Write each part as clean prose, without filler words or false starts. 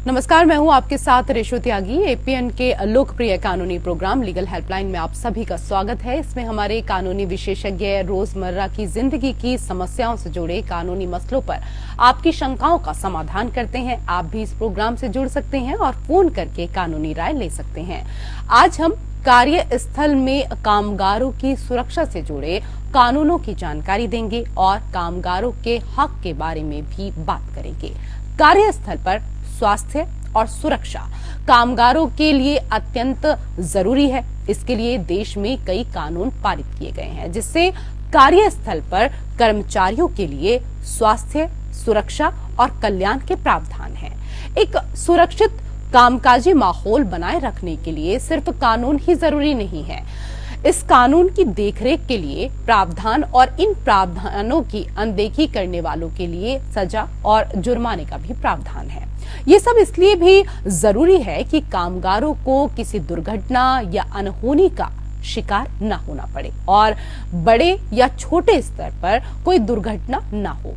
नमस्कार, मैं हूं आपके साथ रेशो त्यागी। एपीएन के लोकप्रिय कानूनी प्रोग्राम लीगल हेल्पलाइन में आप सभी का स्वागत है। इसमें हमारे कानूनी विशेषज्ञ रोजमर्रा की जिंदगी की समस्याओं से जुड़े कानूनी मसलों पर आपकी शंकाओं का समाधान करते हैं। आप भी इस प्रोग्राम से जुड़ सकते हैं और फोन करके कानूनी राय ले सकते हैं। आज हम कार्यस्थल में कामगारों की सुरक्षा से जुड़े कानूनों की जानकारी देंगे और कामगारों के हक के बारे में भी बात करेंगे। कार्यस्थल पर स्वास्थ्य और सुरक्षा कामगारों के लिए अत्यंत जरूरी है। इसके लिए देश में कई कानून पारित किए गए हैं, जिससे कार्यस्थल पर कर्मचारियों के लिए स्वास्थ्य, सुरक्षा और कल्याण के प्रावधान हैं। एक सुरक्षित कामकाजी माहौल बनाए रखने के लिए सिर्फ कानून ही जरूरी नहीं है, इस कानून की देखरेख के लिए प्रावधान और इन प्रावधानों की अनदेखी करने वालों के लिए सजा और जुर्माने का भी प्रावधान है। ये सब इसलिए भी जरूरी है कि कामगारों को किसी दुर्घटना या अनहोनी का शिकार न होना पड़े और बड़े या छोटे स्तर पर कोई दुर्घटना न हो।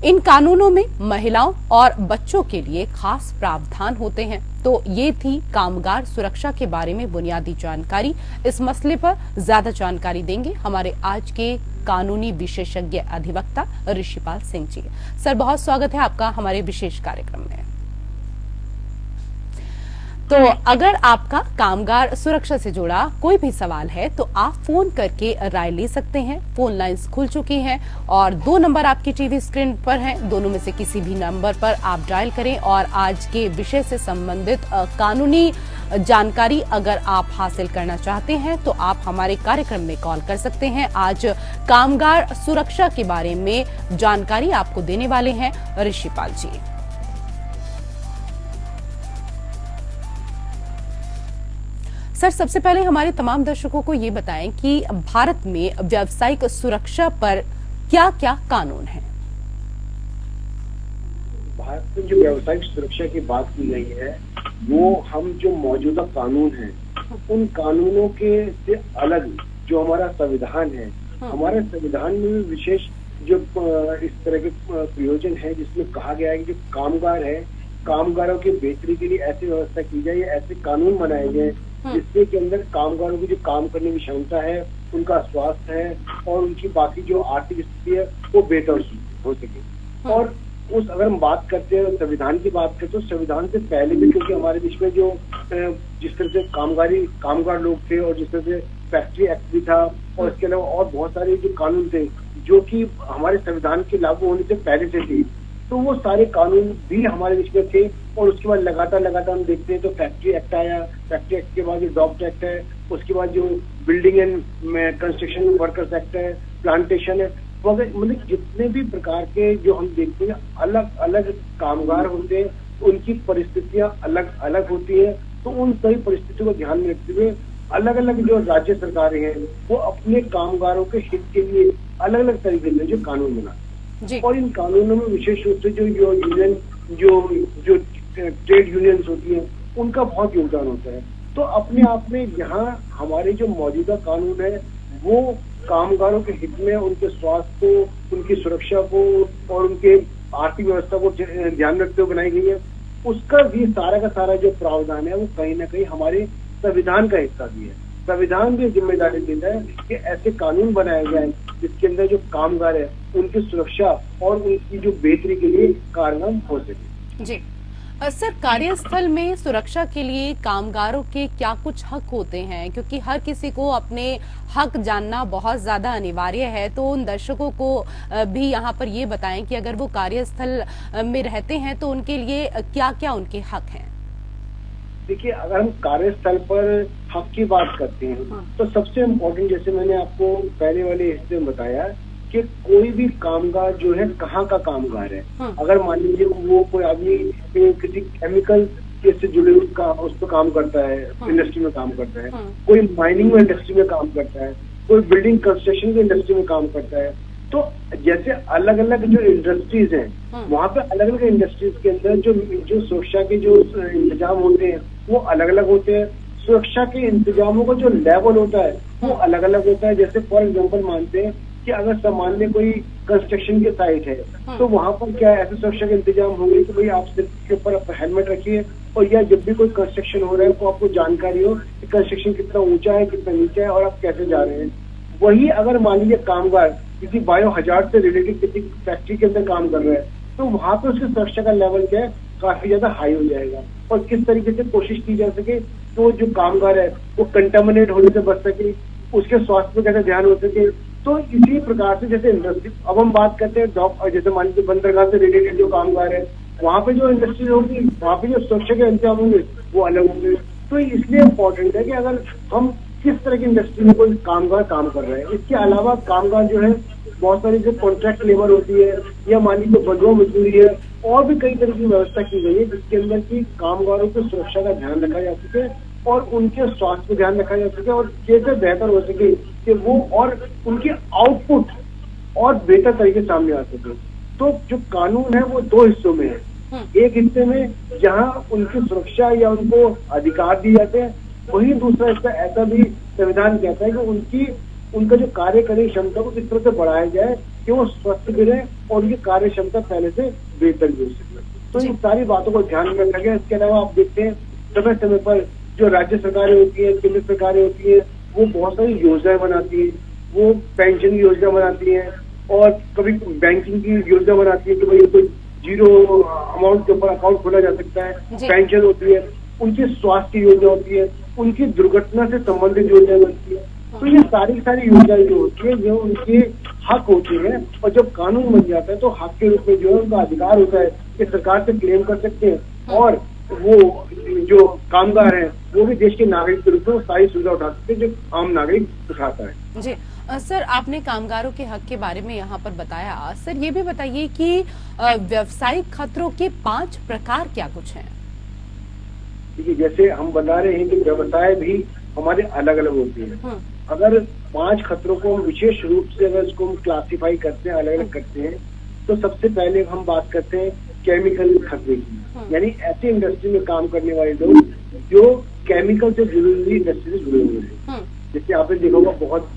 इन कानूनों में महिलाओं और बच्चों के लिए खास प्रावधान होते हैं। तो ये थी कामगार सुरक्षा के बारे में बुनियादी जानकारी। इस मसले पर ज्यादा जानकारी देंगे हमारे आज के कानूनी विशेषज्ञ अधिवक्ता ऋषिपाल सिंह जी। सर, बहुत स्वागत है आपका हमारे विशेष कार्यक्रम में। तो अगर आपका कामगार सुरक्षा से जुड़ा कोई भी सवाल है तो आप फोन करके राय ले सकते हैं। फोन लाइंस खुल चुकी हैं और 2 नंबर आपकी टीवी स्क्रीन पर हैं। दोनों में से किसी भी नंबर पर आप डायल करें और आज के विषय से संबंधित कानूनी जानकारी अगर आप हासिल करना चाहते हैं तो आप हमारे कार्यक्रम में कॉल कर सकते हैं। आज कामगार सुरक्षा के बारे में जानकारी आपको देने वाले हैं ऋषिपाल जी। सर, सबसे पहले हमारे तमाम दर्शकों को ये बताएं कि भारत में व्यावसायिक सुरक्षा पर क्या क्या कानून हैं? भारत में जो व्यावसायिक सुरक्षा की बात की गई है वो हम जो मौजूदा कानून हैं उन कानूनों के से अलग जो हमारा संविधान है, हमारे संविधान में विशेष जो इस तरह के प्रयोजन है जिसमें कहा गया है कि जो कामगार है, कामगारों की बेहतरी के लिए ऐसी व्यवस्था की जाए, ऐसे कानून बनाए गए जिससे के अंदर कामगारों की जो काम करने की क्षमता है, उनका स्वास्थ्य है और उनकी बाकी जो आर्थिक स्थिति है वो बेहतर हो सके। और उस अगर हम बात करते हैं संविधान की बात करते तो संविधान से पहले भी, क्योंकि हमारे देश में जो जिस तरह से कामगार लोग थे और जिस तरह से फैक्ट्री एक्ट भी था और इसके अलावा और बहुत सारे जो कानून थे जो कि हमारे संविधान के लागू होने से पहले से थे, तो वो सारे कानून भी हमारे देश में थे। और उसके बाद लगातार हम देखते हैं तो फैक्ट्री एक्ट आया, फैक्ट्री एक्ट के बाद जो डॉक्ट एक्ट है, उसके बाद जो building and construction workers act है, प्लांटेशन है, मतलब जितने भी प्रकार के जो हम देखते हैं अलग अलग कामगार होते हैं, उनकी परिस्थितियां अलग अलग होती है। तो उन सभी परिस्थितियों को ध्यान में रखते हुए अलग अलग जो राज्य सरकारें हैं वो अपने कामगारों के हित के लिए अलग अलग तरीके से जो कानून बनाते हैं। और इन कानूनों में विशेष रूप से जो यूनियन जो ट्रेड यूनियंस होती हैं उनका बहुत योगदान होता है। तो अपने आप में यहाँ हमारे जो मौजूदा कानून है वो कामगारों के हित में उनके स्वास्थ्य को, उनकी सुरक्षा को और उनके आर्थिक व्यवस्था को ध्यान रखते हुए बनाई गई है। उसका भी सारा का सारा जो प्रावधान है वो कहीं ना कहीं हमारे संविधान का हिस्सा भी है। संविधान भी जिम्मेदारी देता है कि ऐसे कानून बनाए जाए जिसके अंदर जो कामगार है उनकी सुरक्षा और उनकी जो बेहतरी के लिए कारगर हो सके। जी सर, कार्यस्थल में सुरक्षा के लिए कामगारों के क्या कुछ हक होते हैं? क्योंकि हर किसी को अपने हक जानना बहुत ज्यादा अनिवार्य है। तो उन दर्शकों को भी यहाँ पर ये बताएं कि अगर वो कार्यस्थल में रहते हैं तो उनके लिए क्या क्या उनके हक हैं? देखिए, अगर हम कार्यस्थल पर हक की बात करते हैं तो सबसे इम्पोर्टेंट, जैसे मैंने आपको पहले वाले हिस्से में बताया कि कोई भी कामगार जो है कहाँ का कामगार है। अगर मान लीजिए वो कोई आदमी किसी केमिकल से जुड़े उस पर काम करता है, इंडस्ट्री में काम करता है, कोई माइनिंग में इंडस्ट्री में काम करता है, कोई बिल्डिंग कंस्ट्रक्शन की इंडस्ट्री में काम करता है, तो जैसे अलग अलग जो इंडस्ट्रीज हैं वहाँ पे अलग अलग इंडस्ट्रीज के अंदर जो सुरक्षा के जो इंतजाम होते हैं वो अलग अलग होते हैं। सुरक्षा के इंतजामों का जो लेवल होता है वो अलग अलग होता है। जैसे फॉर एग्जांपल मानते हैं कि अगर सामान्य कोई कंस्ट्रक्शन के साइट है तो वहां पर क्या ऐसे सुरक्षा के इंतजाम होंगे कि भाई आप सिर के ऊपर हेलमेट रखिए, और या जब भी कोई कंस्ट्रक्शन हो रहा है तो आपको जानकारी हो कि कंस्ट्रक्शन कितना ऊंचा है, कितना नीचा है, और आप कैसे जा रहे हैं। वही अगर मान लीजिए कामगार किसी बायो हजार्ड से रिलेटेड किसी फैक्ट्री के अंदर काम कर रहा है, तो वहां पे उसकी सुरक्षा का लेवल क्या है, काफी ज्यादा हाई हो जाएगा। और किस तरीके से कोशिश की जा सके तो जो कामगार है वो कंटामिनेट होने से बच सके, उसके स्वास्थ्य पे कैसे ध्यान हो सके। तो इसी प्रकार से जैसे इंडस्ट्री, अब हम बात करते हैं डॉक, जैसे मान लीजिए बंदरगाह से रिलेटेड जो कामगार है, वहाँ पे जो इंडस्ट्री होगी, वहाँ पे जो सुरक्षा के इंतजाम होंगे वो अलग होंगे। तो इसलिए इम्पोर्टेंट है कि अगर हम किस तरह की इंडस्ट्री में कोई कामगार काम कर रहे हैं। इसके अलावा कामगार जो है बहुत सारी जो कॉन्ट्रैक्ट लेबर होती है, या मान लीजिए बंधुआ मजदूरी है, और भी कई तरह की व्यवस्था की गई है जिसके अंदर की कामगारों की सुरक्षा का ध्यान रखा जा सके और उनके स्वास्थ्य पर ध्यान रखा जा सके, और कैसे बेहतर हो सके कि वो और उनके आउटपुट और बेहतर तरीके से सामने आ सके। तो जो कानून है वो दो हिस्सों में है। एक हिस्से में जहां उनकी सुरक्षा या उनको अधिकार दिए जाते हैं, वही दूसरा हिस्सा ऐसा भी संविधान कहता है कि उनका जो कार्य करने की क्षमता को इस तरह से बढ़ाया जाए कि वो स्वस्थ भी रहे और उनकी कार्य क्षमता पहले से बेहतर भी हो सके। तो इन सारी बातों को ध्यान में रखा गया। इसके अलावा आप देखते हैं समय समय पर जो राज्य सरकारें होती है, केंद्र सरकारें होती है, वो बहुत सारी योजनाएं बनाती है। वो पेंशन की योजना बनाती है, और कभी बैंकिंग की योजना बनाती है कि भाई कोई जीरो अमाउंट के ऊपर अकाउंट खोला जा सकता है, पेंशन होती है, उनकी स्वास्थ्य योजना होती है, उनकी दुर्घटना से संबंधित योजना बनती है। तो ये सारी योजनाएं जो होती है जो उनके हक होती है, और जब कानून बन जाता है तो हक के रूप में जो है उनका अधिकार होता है कि सरकार से क्लेम कर सकते हैं, और वो जो कामगार है वो भी देश के नागरिक के रूप में सारी सुविधा उठा सकते हैं जो आम नागरिक उठाता है। जी सर, आपने कामगारों के हक के बारे में यहाँ पर बताया। सर ये भी बताइए कि व्यावसायिक खतरों के 5 प्रकार क्या कुछ हैं? देखिए, जैसे हम बता रहे हैं कि व्यवसाय भी हमारे अलग अलग होते हैं। अगर 5 खतरों को हम विशेष रूप से अगर इसको हम क्लासिफाई करते हैं, अलग अलग करते हैं, तो सबसे पहले हम बात करते हैं केमिकल खतरे की। यानी ऐसी इंडस्ट्री में काम करने वाले लोग जो केमिकल से जुड़ी हुई इंडस्ट्री से जुड़े हुए हैं। जैसे आपने देखा होगा बहुत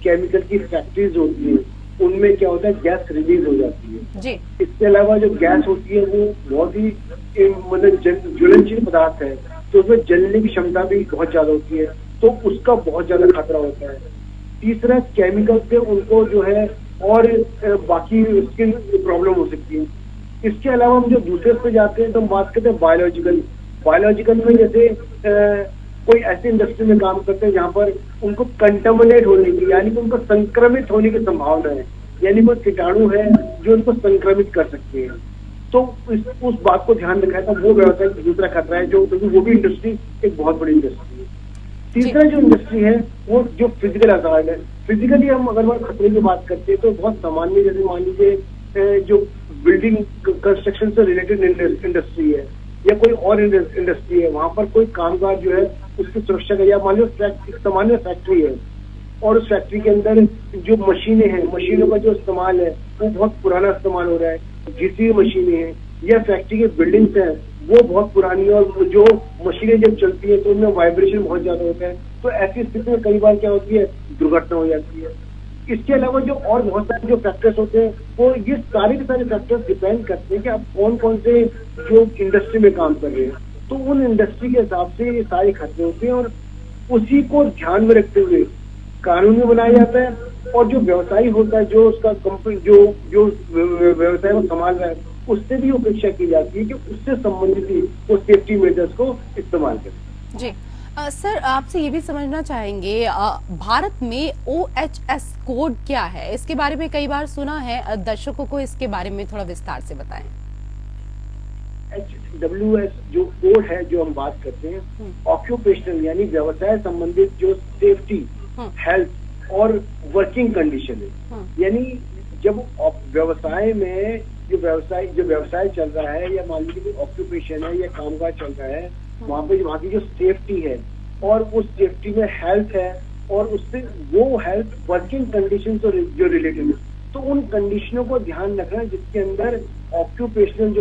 केमिकल की फैक्ट्रीज होती है, उनमें क्या होता है, गैस रिलीज हो जाती है जी। इसके अलावा जो गैस होती है वो बहुत ही मतलब ज्वलनशील पदार्थ है, तो उसमें जलने की क्षमता भी बहुत ज्यादा होती है, तो उसका बहुत ज्यादा खतरा होता है। तीसरा, केमिकल से उनको जो है और बाकी स्किन प्रॉब्लम हो सकती है। इसके अलावा हम जो दूसरे पे जाते हैं तो हम बात करते हैं बायोलॉजिकल में, जैसे कोई ऐसी इंडस्ट्री में काम करते हैं जहाँ पर उनको कंटामिनेट होने की, यानी कि उनको संक्रमित होने की संभावना है, यानी कोई कीटाणु है जो उनको संक्रमित कर सकते हैं, तो उस बात को ध्यान रखा है। तो वो व्यवसाय दूसरा खतरा है, जो क्योंकि वो भी इंडस्ट्री एक बहुत बड़ी इंडस्ट्री है। तीसरा जो इंडस्ट्री है वो जो फिजिकल हजार्ड है। फिजिकली हम अगर खतरे की बात करते हैं तो बहुत सामान्य, जैसे मान लीजिए जो बिल्डिंग कंस्ट्रक्शन से रिलेटेड इंडस्ट्री है या कोई और इंडस्ट्री है, वहां पर कोई कामगार जो है उसकी सुरक्षा का, या मान लो सामान्य फैक्ट्री है और उस फैक्ट्री के अंदर जो मशीनें हैं, मशीनों का जो इस्तेमाल है वो बहुत पुराना इस्तेमाल हो रहा है, घिसी हुई मशीनें हैं, या फैक्ट्री की बिल्डिंग्स हैं वो बहुत पुरानी है, और जो मशीनें जब चलती है तो उनमें वाइब्रेशन बहुत ज्यादा होता है, तो ऐसी स्थिति में कई बार क्या होती है, दुर्घटना हो जाती है। इसके अलावा जो और बहुत सारे जो फैक्टर्स होते हैं, वो ये सारे के सारे फैक्टर्स डिपेंड करते हैं कि आप कौन कौन से जो इंडस्ट्री में काम कर रहे हैं, तो उन इंडस्ट्री के हिसाब से ये सारे खतरे होते हैं, और उसी को ध्यान में रखते हुए कानून भी बनाया जाता है, और जो व्यवसायी होता है, जो उसका कंपनी जो व्यवसाय को संभाल रहा है, उससे भी अपेक्षा की जाती है कि उससे संबंधित ही वो सेफ्टी मेजर्स को इस्तेमाल करें। जी सर, आपसे ये भी समझना चाहेंगे भारत में OHS कोड क्या है? इसके बारे में कई बार सुना है, दर्शकों को इसके बारे में थोड़ा विस्तार से बताएं। HWS जो कोड है जो हम बात करते हैं, ऑक्यूपेशनल यानी व्यवसाय संबंधित जो सेफ्टी, हेल्थ और वर्किंग कंडीशन है। यानी जब व्यवसाय में जो व्यवसाय चल रहा है, या मान लीजिए ऑक्यूपेशन है या कामकाज चल रहा है, वहाँ की जो सेफ्टी है और उस सेफ्टी में हेल्थ है, और उससे वो हेल्थ वर्किंग कंडीशन से जो रिलेटेड है, तो उन कंडीशनों को ध्यान रखना जिसके अंदर ऑक्यूपेशनल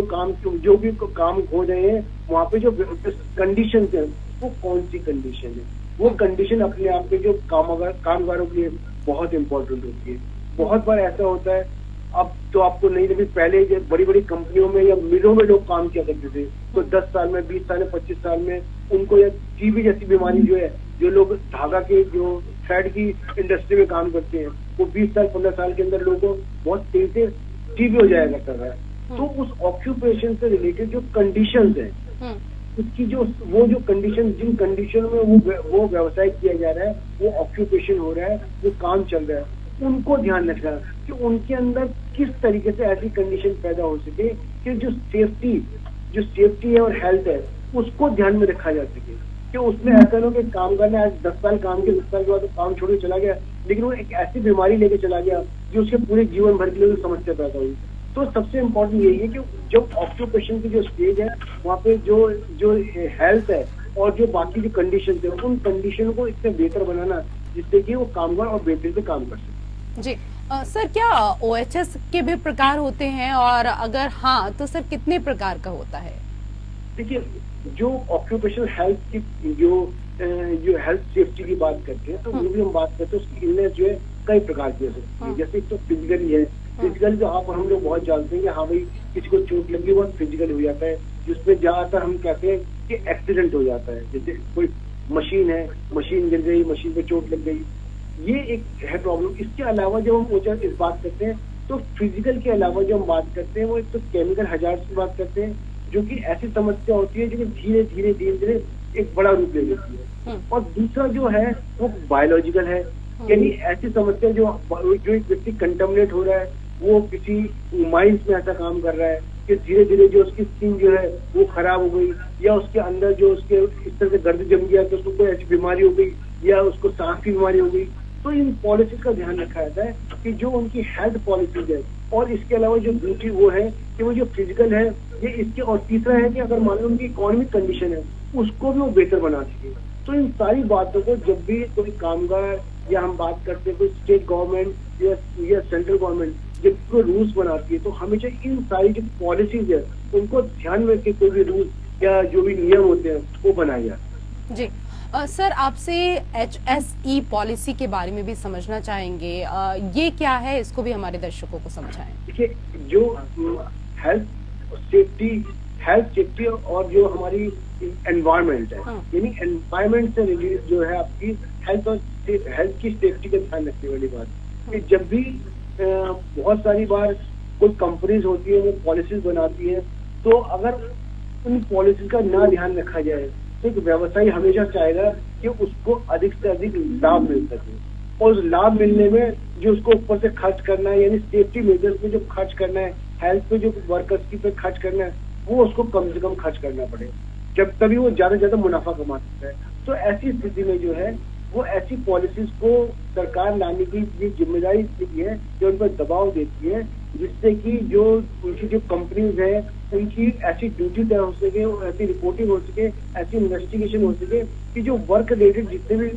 जो भी काम हो रहे हैं, वहाँ पे जो कंडीशन है वो कौन सी कंडीशन है, वो कंडीशन अपने आप में जो कामगारों के लिए बहुत इंपॉर्टेंट होती है। बहुत बार ऐसा होता है, अब तो आपको नहीं लगी, पहले जो बड़ी बड़ी कंपनियों में या मिलों में लोग काम किया करते थे, तो 10 साल में, 20 साल में, 25 साल में उनको या टीबी जैसी बीमारी जो है, जो लोग धागा के जो थ्रेड की इंडस्ट्री में काम करते हैं, वो 20 साल 15 साल के अंदर लोगों को बहुत तेज से टीबी हो जाया करता है। तो उस ऑक्यूपेशन से रिलेटेड जो कंडीशंस है, उसकी जो वो जो कंडीशन, जिन कंडीशन में वो व्यवसाय किया जा रहा है, वो ऑक्यूपेशन हो रहा है, वो काम चल रहा है, उनको ध्यान रखना कि उनके अंदर किस तरीके से ऐसी कंडीशन पैदा हो सके कि जो सेफ्टी है और हेल्थ है, उसको ध्यान में रखा जा सके। कि उसमें ऐसा ना कि कामगार ने आज 10 साल काम किया, 10 साल के बाद तो काम छोड़ के चला गया, लेकिन वो एक ऐसी बीमारी लेके चला गया जो उसके पूरे जीवन भर के लिए समस्या पैदा हुई। तो सबसे इम्पोर्टेंट यही है कि जब ऑक्यूपेशन की जो स्टेज है, वहाँ पे जो हेल्थ है और जो बाकी जो कंडीशन है, उन कंडीशन को इससे बेहतर बनाना, जिससे कि वो कामगार और बेहतर से काम कर सके। जी सर, क्या OHS के भी प्रकार होते हैं, और अगर हाँ तो सर कितने प्रकार का होता है? देखिए, जो ऑक्यूपेशनल हेल्थ की जो हेल्थ सेफ्टी की बात करते हैं, तो वो भी हम बात करते हैं, उसकी इलनेस जो है कई प्रकार की हो सकती है। जैसे तो फिजिकली है, फिजिकल जो आप हम लोग बहुत जानते हैं कि हाँ भाई किसी को चोट लगी बहुत फिजिकल हो जाता है, जिसमें ज्यादातर हम कहते हैं कि एक्सीडेंट हो जाता है। जैसे कोई मशीन है, मशीन गिर गई, मशीन पे चोट लग गई, ये एक है प्रॉब्लम। इसके अलावा जब हम OHS इस बात करते हैं, तो फिजिकल के अलावा जो हम बात करते हैं, वो एक तो केमिकल हजार्ड्स की बात करते हैं, जो कि ऐसी समस्या होती है जो कि धीरे धीरे एक बड़ा रूप ले लेती है। और दूसरा जो है वो बायोलॉजिकल है, यानी ऐसी समस्या जो एक व्यक्ति कंटामिनेट हो रहा है, वो किसी माइंस में ऐसा काम कर रहा है कि धीरे धीरे जो उसकी स्किन जो है वो खराब हो गई, या उसके अंदर जो उसके इस तरह से गर्द जम गया तो उसको कोई ऐसी बीमारी हो गई, या उसको सांस की बीमारी हो गई। तो इन पॉलिसीज का ध्यान रखा जाता है कि जो उनकी हेल्थ पॉलिसीज है, और इसके अलावा जो दूसरी वो है कि वो जो फिजिकल है ये इसके, और तीसरा है कि अगर मान लो उनकी इकोनॉमिक कंडीशन है, उसको भी वो बेहतर बना सके। तो इन सारी बातों को जब भी कोई कामगार, या हम बात करते हैं कोई स्टेट गवर्नमेंट या सेंट्रल गवर्नमेंट जब कोई रूल्स बनाती है, तो हमेशा इन सारी जो पॉलिसीज है उनको ध्यान में रख के कोई भी रूल्स या जो भी नियम होते हैं वो बनाए जाते हैं। जी सर, आपसे HSE पॉलिसी के बारे में भी समझना चाहेंगे, ये क्या है, इसको भी हमारे दर्शकों को समझाएं। देखिए, जो हेल्थ सेफ्टी और जो हमारी एनवायरमेंट है, यानी एनवायरमेंट से रिलेटेड जो है आपकी हेल्थ की सेफ्टी का ध्यान रखने वाली बात, कि जब भी बहुत सारी बार कोई कंपनीज होती है वो पॉलिसीज बनाती है, तो अगर उन पॉलिसीज का ना ध्यान रखा जाए तो एक व्यवसायी हमेशा चाहेगा कि उसको अधिक से अधिक लाभ मिल सके, और उस लाभ मिलने में जो उसको ऊपर से खर्च करना है, यानी सेफ्टी मेजर्स पे जो खर्च करना है, हेल्थ पे जो वर्कर्स की पे खर्च करना है, वो उसको कम से कम खर्च करना पड़े, जब तभी वो ज्यादा से ज्यादा मुनाफा कमा सकता है। तो ऐसी स्थिति में जो है वो ऐसी पॉलिसीज को सरकार लाने की ये जिम्मेदारी की है, जो उन पर दबाव देती है, जिससे कि जो उनकी जो कंपनीज है उनकी ऐसी ड्यूटी तय हो सके, ऐसी रिपोर्टिंग हो सके, ऐसी इन्वेस्टिगेशन हो सके कि जो वर्क रिलेटेड जितने भी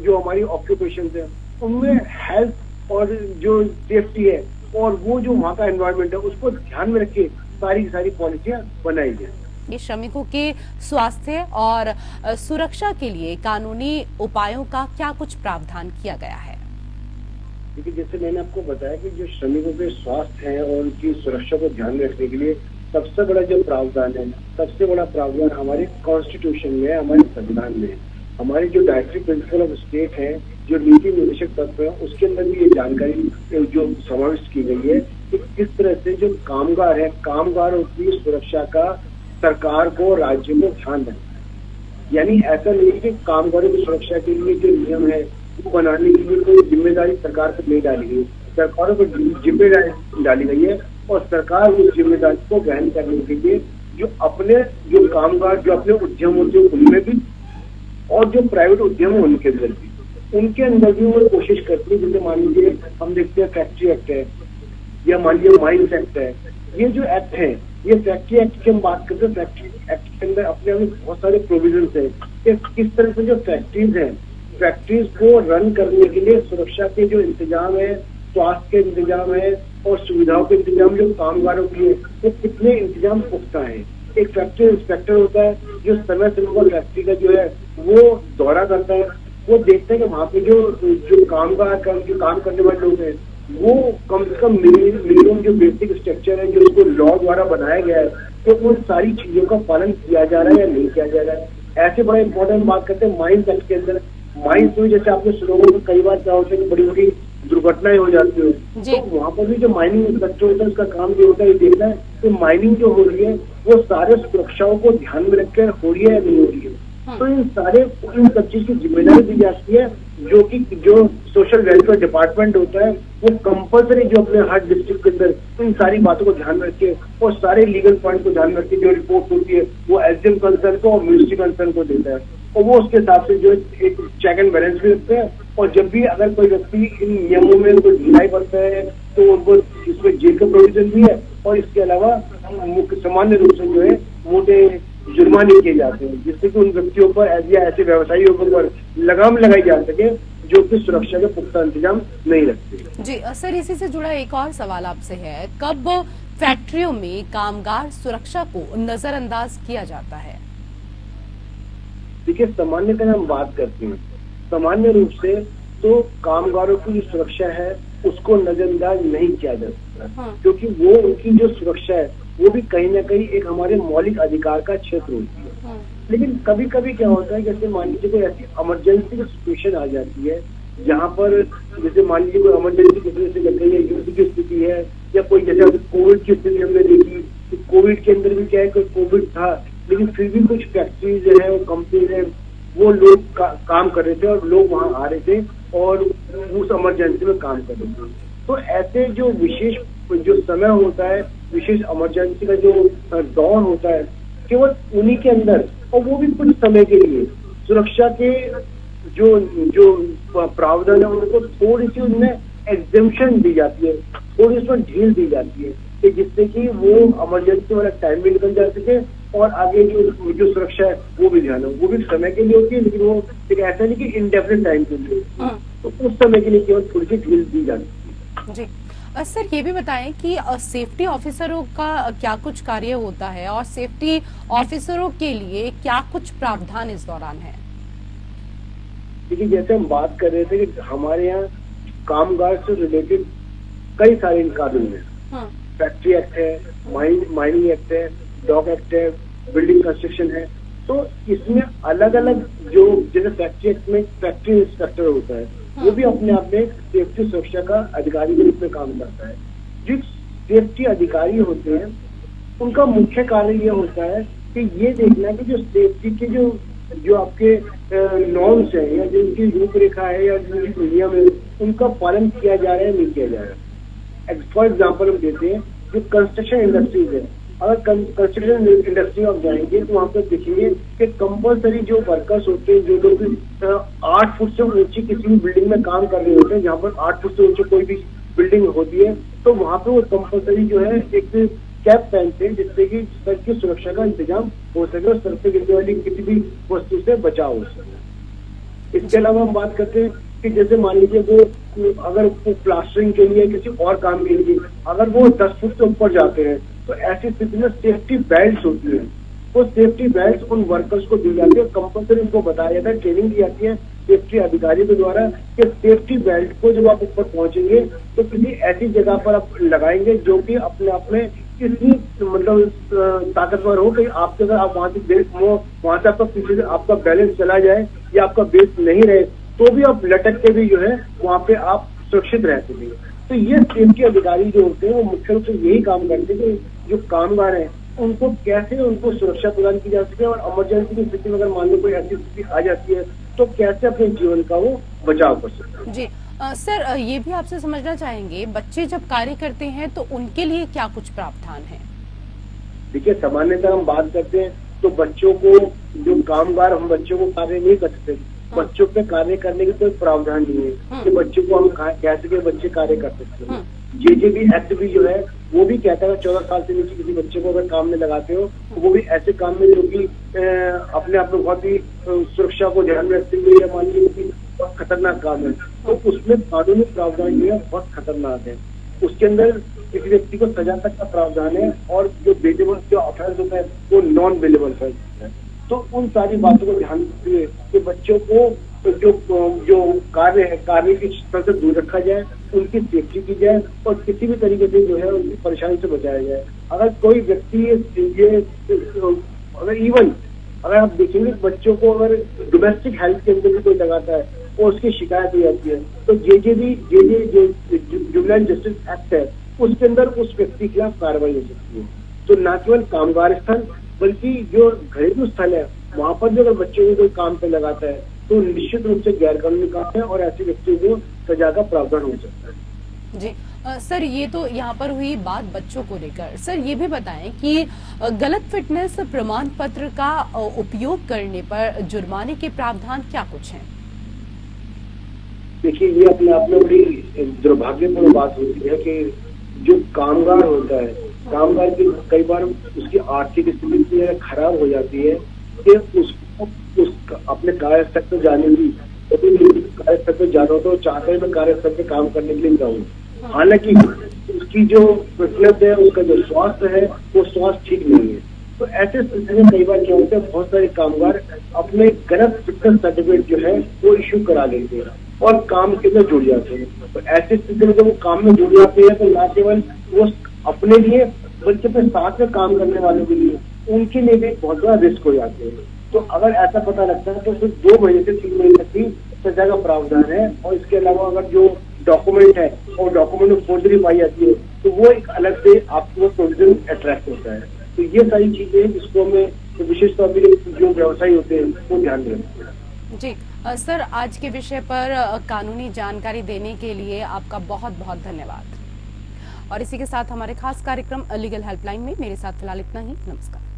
जो हमारी ऑक्यूपेशन है उनमें हेल्थ और जो सेफ्टी है और वो जो वहाँ का एनवायरमेंट है उसको ध्यान में रख के सारी पॉलिसियां बनाई जाए। ये श्रमिकों के स्वास्थ्य और सुरक्षा के लिए कानूनी उपायों का क्या कुछ प्रावधान किया गया है? देखिए, जैसे मैंने आपको बताया कि जो श्रमिकों के स्वास्थ्य है और उनकी सुरक्षा को ध्यान में रखने के लिए सबसे बड़ा जो प्रावधान है, सबसे बड़ा प्रावधान हमारे कॉन्स्टिट्यूशन में, हमारे संविधान में, हमारे जो डायरेक्टिव प्रिंसिपल ऑफ स्टेट है, जो नीति निर्देशक तत्व है, उसके अंदर भी ये जानकारी जो समाविष्ट की गई है कि किस तरह से जो कामगार है, कामगारों की सुरक्षा का सरकार को, राज्य को ध्यान रखना है। यानी ऐसा नहीं है कि कामगारों की सुरक्षा के लिए जो नियम है वो बनाने के लिए कोई जिम्मेदारी सरकार पर नहीं डाली गई, सरकारों पर जिम्मेदारी डाली गई है, और सरकार उस जिम्मेदारी को वहन करने के लिए जो कामगार जो अपने उद्यम होते हैं उनमें भी, और जो प्राइवेट उद्यम है उनके अंदर भी, उनके अंदर भी वो कोशिश करती है। जैसे मान लीजिए हम देखते हैं फैक्ट्री एक्ट है, या मान लीजिए माइंस एक्ट है, ये जो एक्ट है, ये फैक्ट्री एक्ट की हम बात करते हैं, फैक्ट्री एक्ट के अंदर अपने आप में बहुत सारे प्रोविजंस है कि किस तरह से जो फैक्ट्रीज हैं, फैक्ट्रीज को रन करने के लिए सुरक्षा के जो इंतजाम है, स्वास्थ्य के इंतजाम है और सुविधाओं के इंतजाम जो कामगारों के लिए, वो कितने इंतजाम पुख्ता है। एक फैक्ट्री इंस्पेक्टर होता है जो समय पर फैक्ट्री का जो है वो दौरा करता है, वो देखते हैं कि वहाँ पे जो कामगार जो काम करने वाले लोग हैं वो कम से कम मिनिमम जो बेसिक स्ट्रक्चर है जो उसको लॉ द्वारा बनाया गया है, तो उन सारी चीजों का पालन किया जा रहा है या नहीं किया जा रहा है। ऐसे बड़ा इंपॉर्टेंट बात करते हैं माइंस एक्ट के अंदर। माइंस में जैसे आपने सुना होगा कि कई बार क्या होता है कि बड़ी बड़ी दुर्घटनाएं हो जाती है, तो वहाँ पर भी जो माइनिंग इंस्पेक्टर होता है उसका काम ये होता है, ये देखना है कि माइनिंग जो हो रही है वो सारे सुरक्षाओं को ध्यान में रखकर हो रही है या नहीं हो रही है। तो इन सब चीज की जिम्मेदारी दी जाती है, जो सोशल वेलफेयर डिपार्टमेंट होता है वो कंपल्सरी जो अपने हर डिस्ट्रिक्ट के अंदर इन सारी बातों को ध्यान में रखे और सारे लीगल पॉइंट को ध्यान में रखे, जो रिपोर्ट होती है वो एसडीएम कंसर्न को और मिनिस्ट्री कंसर्न को देता है, और वो उसके हिसाब से जो एक चेक एंड बैलेंस भी रखते हैं। और जब भी अगर कोई व्यक्ति इन नियमों में कोई ढिलाई करता है तो उनको इसमें जेल का प्रोविजन भी है, और इसके अलावा सामान्य रूप से जो है मोटे जुर्माने किए जाते हैं, जिससे कि उन व्यक्तियों पर या ऐसे व्यवसायियों पर लगाम लगाई जा सके जो कि सुरक्षा के पुख्ता इंतजाम नहीं रखते। जी सर, इसी से जुड़ा एक और सवाल आपसे है, कब फैक्ट्रियों में कामगार सुरक्षा को नजरअंदाज किया जाता है? देखिए, सामान्यतः हम बात करते हैं, सामान्य रूप से तो कामगारों की जो सुरक्षा है उसको नजरअंदाज नहीं किया जा सकता, क्योंकि वो उनकी जो सुरक्षा है वो भी कहीं ना कहीं एक हमारे मौलिक अधिकार का क्षेत्र होती है। लेकिन कभी कभी क्या होता है, जैसे मान लीजिए कोई ऐसी इमरजेंसी की सिचुएशन आ जाती है जहाँ पर जैसे मान लीजिए कोई इमरजेंसी किसी से लग गई है, युद्ध की स्थिति है, या कोई जैसे कोविड की स्थिति हमने देखी, कोविड के अंदर भी क्या है, कोई कोविड था लेकिन फिर भी कुछ फैक्ट्रीज है और कंपनीज है वो लोग काम कर रहे थे और लोग वहाँ आ रहे थे और उस इमरजेंसी में काम कर रहे थे। तो ऐसे जो विशेष जो समय होता है, विशेष इमरजेंसी का जो दौर होता है, केवल उन्हीं के अंदर, और वो भी कुछ समय के लिए सुरक्षा के जो प्रावधान है उनको थोड़ी सी उनमें एग्जेम्पशन दी जाती है, थोड़ी उसमें ढील दी जाती है कि जिससे कि वो इमरजेंसी वाला टाइम भी निकल जा सके और आगे जो सुरक्षा है वो भी ध्यान हो। वो भी समय के लिए होती है, लेकिन वो एक ऐसा नहीं कि इंडेफिनिट टाइम के लिए, तो उस समय के लिए केवल थोड़ी सी ढील दी जाती है। जी सर, ये भी बताएं कि सेफ्टी ऑफिसरों का क्या कुछ कार्य होता है और सेफ्टी ऑफिसरों के लिए क्या कुछ प्रावधान इस दौरान है? देखिए, जैसे हम बात कर रहे थे कि हमारे यहाँ कामगार से रिलेटेड कई सारे कानून हैं, फैक्ट्री एक्ट है, माइनिंग एक्ट है, डॉक एक्ट है, बिल्डिंग कंस्ट्रक्शन है। तो इसमें अलग अलग जो जैसे फैक्ट्री एक्ट में फैक्ट्री इंस्पेक्टर होता है, वो भी अपने आप में सेफ्टी सुरक्षा का अधिकारी के रूप में काम करता है। जो सेफ्टी अधिकारी होते हैं उनका मुख्य कार्य ये होता है कि ये देखना कि जो सेफ्टी के जो आपके नॉर्म्स है या जो उनकी रूपरेखा है या जो नियम है उनका पालन किया जा रहा है नहीं किया जा रहा है। फॉर एग्जाम्पल हम देते हैं जो कंस्ट्रक्शन इंडस्ट्रीज है, अगर कंस्ट्रक्शन इंडस्ट्री में आप जाएंगे तो वहाँ पे देखेंगे कि कंपल्सरी जो वर्कर्स होते हैं, जो लोग 8 फुट से ऊंची किसी भी बिल्डिंग में काम कर रहे होते हैं, जहाँ पर 8 फुट से ऊंची कोई भी बिल्डिंग होती है, तो वहाँ पे वो कंपल्सरी जो है एक कैप पहनते हैं जिससे कि सर की सुरक्षा का इंतजाम हो सके और सर से गिरने वाली किसी भी वस्तु से बचाव हो सके। इसके अलावा हम बात करते हैं कि जैसे मान लीजिए वो अगर प्लास्टरिंग के लिए किसी और काम के लिए अगर वो 10 फुट से ऊपर जाते हैं तो ऐसी स्थिति में सेफ्टी बेल्ट होती है, वो सेफ्टी बेल्ट उन वर्कर्स को दी जाती है, कंपल्सरी उनको बताया जाता है, ट्रेनिंग दी जाती है सेफ्टी अधिकारी के द्वारा कि सेफ्टी बेल्ट को जब आप ऊपर पहुंचेंगे तो किसी ऐसी जगह पर आप लगाएंगे जो कि अपने आप में इतनी मतलब ताकतवर हो कि आपके अगर आप वहां से आपका पीछे से आपका बैलेंस चला जाए या आपका बेस नहीं रहे तो भी आप लटक के भी जो है वहाँ पे आप सुरक्षित रह सकेंगे। तो ये सेफ्टी अधिकारी जो होते हैं वो मुख्य रूप से यही काम करते हैं कि जो कामगार हैं उनको कैसे उनको सुरक्षा प्रदान की जा सके और इमरजेंसी की स्थिति में अगर मान लो कोई ऐसी स्थिति आ जाती है तो कैसे अपने जीवन का वो बचाव कर सकते हैं। जी सर, ये भी आपसे समझना चाहेंगे, बच्चे जब कार्य करते हैं तो उनके लिए क्या कुछ प्रावधान है? देखिए, सामान्यतः हम बात करते हैं तो बच्चों को जो कामगार हम बच्चों को कार्य नहीं कर सकते, बच्चों पे कार्य करने की कोई प्रावधान नहीं है कि बच्चों को हम कह सके बच्चे कार्य कर सकते हैं। जेजेबी एक्ट भी जो है वो भी कहता है 14 साल से नीचे किसी बच्चे को अगर काम में लगाते हो तो वो भी ऐसे काम में जो कि अपने आप में बहुत ही सुरक्षा को ध्यान में रखते हुए या मान लीजिए बहुत खतरनाक काम है तो उसमें कानूनी प्रावधान जो है बहुत खतरनाक है। उसके अंदर किसी व्यक्ति को सजा तक का प्रावधान है और जो बेलेबल जो ऑफेंस होता है वो नॉन बेलेबल ऑफेंस है। तो उन सारी बातों को ध्यान रखते हुए कि बच्चों को जो कार्य है कार्य की स्थल से दूर रखा जाए उनकी सेफ्टी की जाए और किसी भी तरीके से जो है उनकी परेशानी से बचाया जाए। अगर कोई व्यक्ति ये अगर इवन अगर आप देखेंगे बच्चों को अगर डोमेस्टिक हेल्थ के अंदर भी कोई लगाता है और उसकी शिकायत हो जाती है तो जो जुवेनाइल जस्टिस एक्ट है उसके अंदर उस व्यक्ति के खिलाफ कार्रवाई हो सकती है। तो न केवल कामगार स्थल बल्कि जो घरेलू स्थल है वहां पर जो अगर बच्चों को कोई काम पे लगाता है तो निश्चित रूप से गैर कानूनी काम है और ऐसे व्यक्तियों को सजा का प्रावधान हो सकता है। जी सर, ये तो यहाँ पर हुई बात बच्चों को लेकर। सर ये भी बताएं कि गलत फिटनेस प्रमाण पत्र का उपयोग करने पर जुर्माने के प्रावधान क्या कुछ हैं? देखिए, ये अपने आप में बड़ी दुर्भाग्यपूर्ण बात होती है कि जो कामगार होता है, कामगार की कई बार उसकी आर्थिक स्थिति इतनी खराब हो जाती है कि उसको अपने कार्यस्थल पर जाने की कार्यस्थल पर जाना तो चाहते हैं मैं कार्यस्थल पे काम करने के लिए जाऊँ, हालांकि उसकी जो फिटनेस है, उसका जो स्वास्थ्य है वो स्वास्थ्य ठीक नहीं है। तो ऐसे स्थिति में कई बार क्या होता है, बहुत सारे कामगार अपने गलत फिटनेस सर्टिफिकेट जो है वो इश्यू करा लेते हैं और काम के अंदर जुड़ जाते हैं। तो ऐसी स्थिति में जब वो काम में जुड़ जाते हैं तो न केवल वो अपने लिए बल्कि अपने साथ में काम करने वालों के लिए उनके लिए भी बहुत बड़ा रिस्क हो जाते हैं। तो अगर ऐसा पता लगता है तो सिर्फ 2 महीने से 3 महीने तक की सजा का प्रावधान है। और इसके अलावा अगर जो डॉक्यूमेंट है और डॉक्यूमेंट में फोर्जरी पाई जाती है तो वो एक अलग से आपको प्रोविजन अट्रैक्ट होता है। तो ये सारी चीजें जिसको हमें विशेष तौर पर जो व्यवसायी होते हैं वो ध्यान रखते हैं। जी सर, आज के विषय पर कानूनी जानकारी देने के लिए आपका बहुत बहुत धन्यवाद। और इसी के साथ हमारे खास कार्यक्रम लीगल हेल्पलाइन में मेरे साथ फिलहाल इतना ही। नमस्कार।